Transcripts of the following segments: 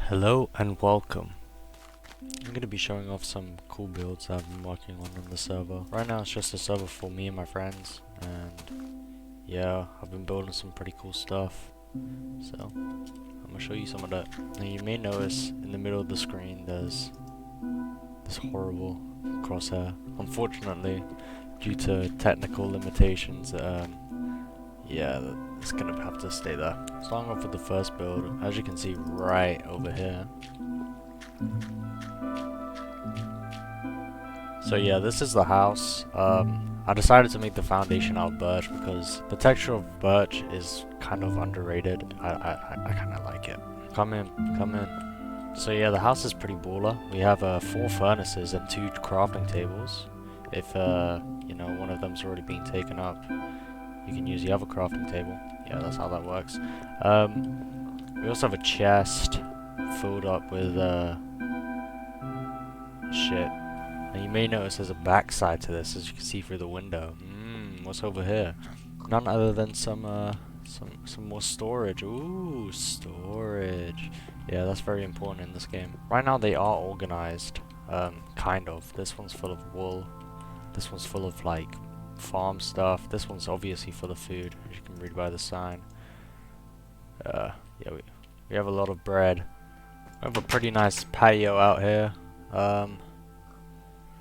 Hello and welcome. I'm going to be showing off some cool builds I've been working on the server. Right now it's just a server for me and my friends, and yeah, I've been building some pretty cool stuff. So, I'm going to show you some of that. Now you may notice in the middle of the screen there's this horrible crosshair. Unfortunately, due to technical limitations, yeah, it's gonna have to stay there. Starting off with the first build, as you can see right over here. So yeah, this is the house. I decided to make the foundation out of birch because the texture of birch is kind of underrated. I kind of like it. Come in, come in. So yeah, the house is pretty baller. We have 4 furnaces and 2 crafting tables. If you know, one of them's already been taken up, you can use the other crafting table. Yeah, that's how that works. We also have a chest filled up with shit. Now you may notice there's a backside to this, as you can see through the window. What's over here? None other than some more storage. Ooh, storage. Yeah, that's very important in this game. Right now they are organized, kind of. This one's full of wool. This one's full of like farm stuff. This one's obviously full of food, as you can read by the sign. Yeah, we have a lot of bread. We have a pretty nice patio out here.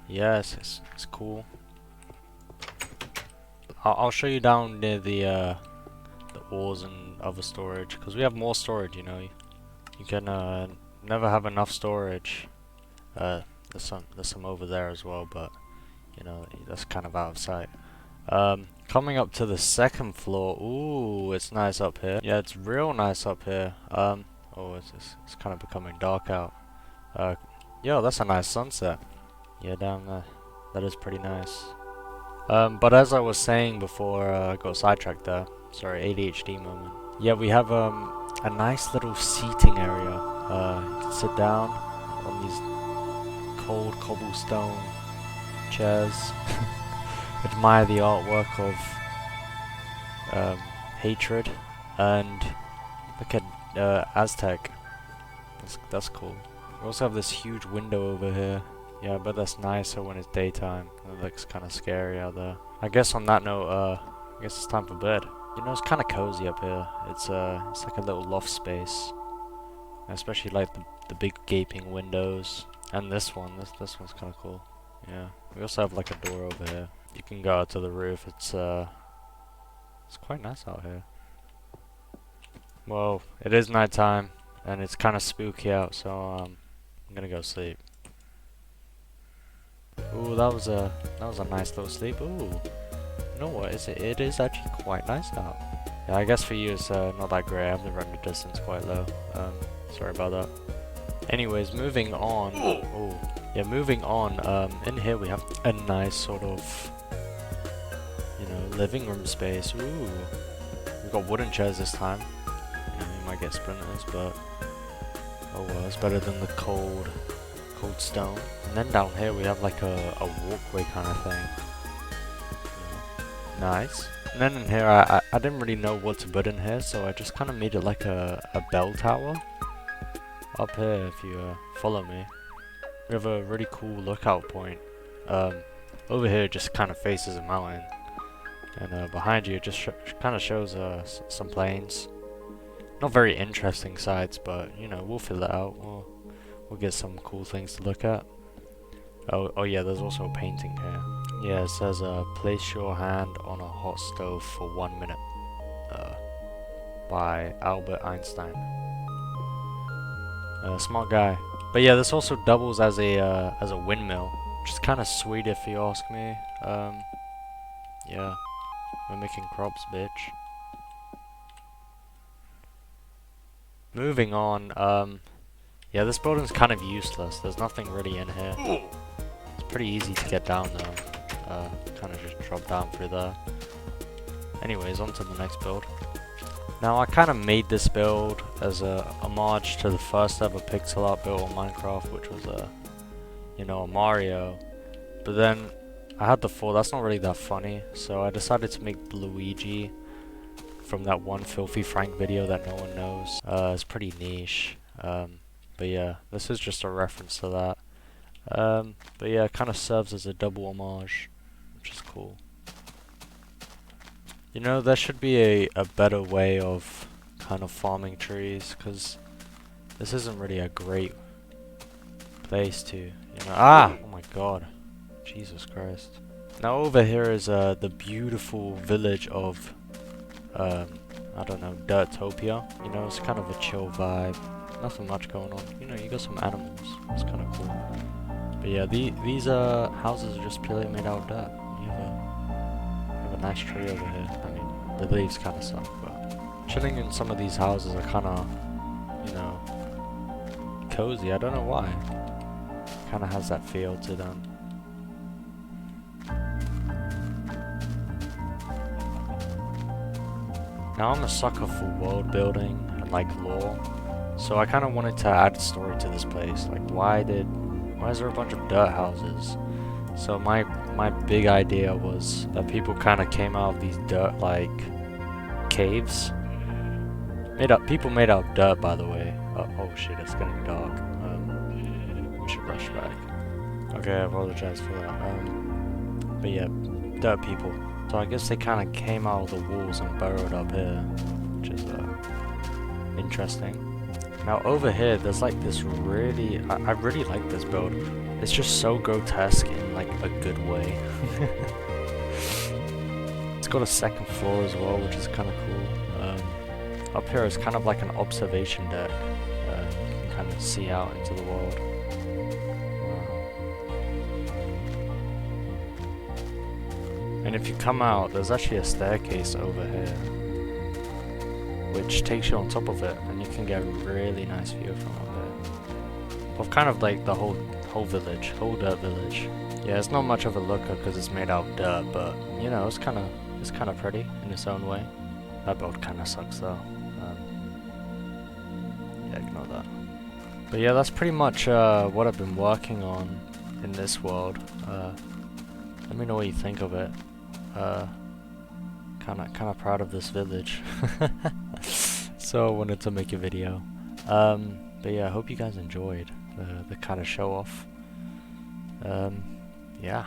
Yeah, it's cool. I'll show you down near the ores and other storage, because we have more storage. You know, you can never have enough storage. There's some over there as well, but you know, that's kind of out of sight. Coming up to the second floor. Ooh, it's nice up here. Yeah, it's real nice up here. Oh, it's kind of becoming dark out. Yo, that's a nice sunset. Yeah, down there. That is pretty nice. But as I was saying before, I got sidetracked there. Sorry, ADHD moment. Yeah, we have a nice little seating area. You can sit down on these cold cobblestone chairs. Admire the artwork of hatred, and look at Aztec. That's cool. We also have this huge window over here. Yeah, but that's nicer when it's daytime. It looks kind of scary out there. I guess on that note, I guess it's time for bed. You know, it's kind of cozy up here. It's like a little loft space. I especially like the big gaping windows. And this one, this one's kind of cool. Yeah. We also have like a door over here. You can go out to the roof. It's quite nice out here. Well, it is nighttime, and it's kind of spooky out, so I'm gonna go sleep. Ooh, that was a nice little sleep. Ooh, you know what? It is actually quite nice out. Yeah, I guess for you it's not that great. I have the render distance quite low. Sorry about that. Anyways, moving on. Oh, yeah, moving on. In here we have a nice sort of, you know, living room space. Ooh, we've got wooden chairs this time. You know, you might get splinters, but oh well, it's better than the cold stone. And then down here we have like a walkway kind of thing. Yeah. Nice. And then in here I didn't really know what to put in here, so I just kind of made it like a bell tower. Up here, if you follow me, we have a really cool lookout point. Over here it just kind of faces a mountain. And behind you it just kind of shows some plains. Not very interesting sights, but you know, we'll fill it out. We'll get some cool things to look at. Oh yeah, there's also a painting here. Yeah, it says place your hand on a hot stove for 1 minute. By Albert Einstein. Smart guy. But yeah, this also doubles as a windmill, which is kind of sweet if you ask me. Yeah, we're making crops, bitch. Moving on, yeah, this building's kind of useless. There's nothing really in here. It's pretty easy to get down though. Kind of just drop down through there. Anyways, on to the next build. Now, I kind of made this build as a homage to the first ever pixel art build on Minecraft, which was you know, a Mario. But then I had the thought that's not really that funny, so I decided to make Luigi from that one Filthy Frank video that no one knows. It's pretty niche. But yeah, this is just a reference to that. But yeah, it kind of serves as a double homage, which is cool. You know, there should be a better way of kind of farming trees, because this isn't really a great place to, you know. Ah! Oh my god. Jesus Christ. Now over here is the beautiful village of, I don't know, Dirtopia. You know, it's kind of a chill vibe. Nothing much going on. You know, you got some animals. It's kind of cool. But yeah, these houses are just purely made out of dirt. You have a nice tree over here. I mean, the leaves kind of suck, but chilling in some of these houses are kind of, you know, cozy. I don't know why. Kind of has that feel to them. Now I'm a sucker for world building and like lore, so I kind of wanted to add a story to this place. Like, why is there a bunch of dirt houses? So my big idea was that people kind of came out of these dirt like caves. People made out of dirt, by the way. Oh shit, it's getting dark. We should rush back. Okay, I apologize for that. But yeah, dirt people. So I guess they kind of came out of the walls and burrowed up here, which is interesting. Now over here, there's like this really, I really like this build. It's just so grotesque in like a good way. It's got a second floor as well, which is kind of cool. Up here is kind of like an observation deck. You can kind of see out into the world. And if you come out, there's actually a staircase over here, which takes you on top of it, and you can get a really nice view from up there. Of kind of like the whole village, whole dirt village. Yeah, it's not much of a looker because it's made out of dirt, but you know, it's kind of pretty in its own way. That build kind of sucks though. Yeah, ignore that. But yeah, that's pretty much what I've been working on in this world. Let me know what you think of it. Kind of proud of this village. So I wanted to make a video. But yeah, I hope you guys enjoyed the kind of show off. Yeah.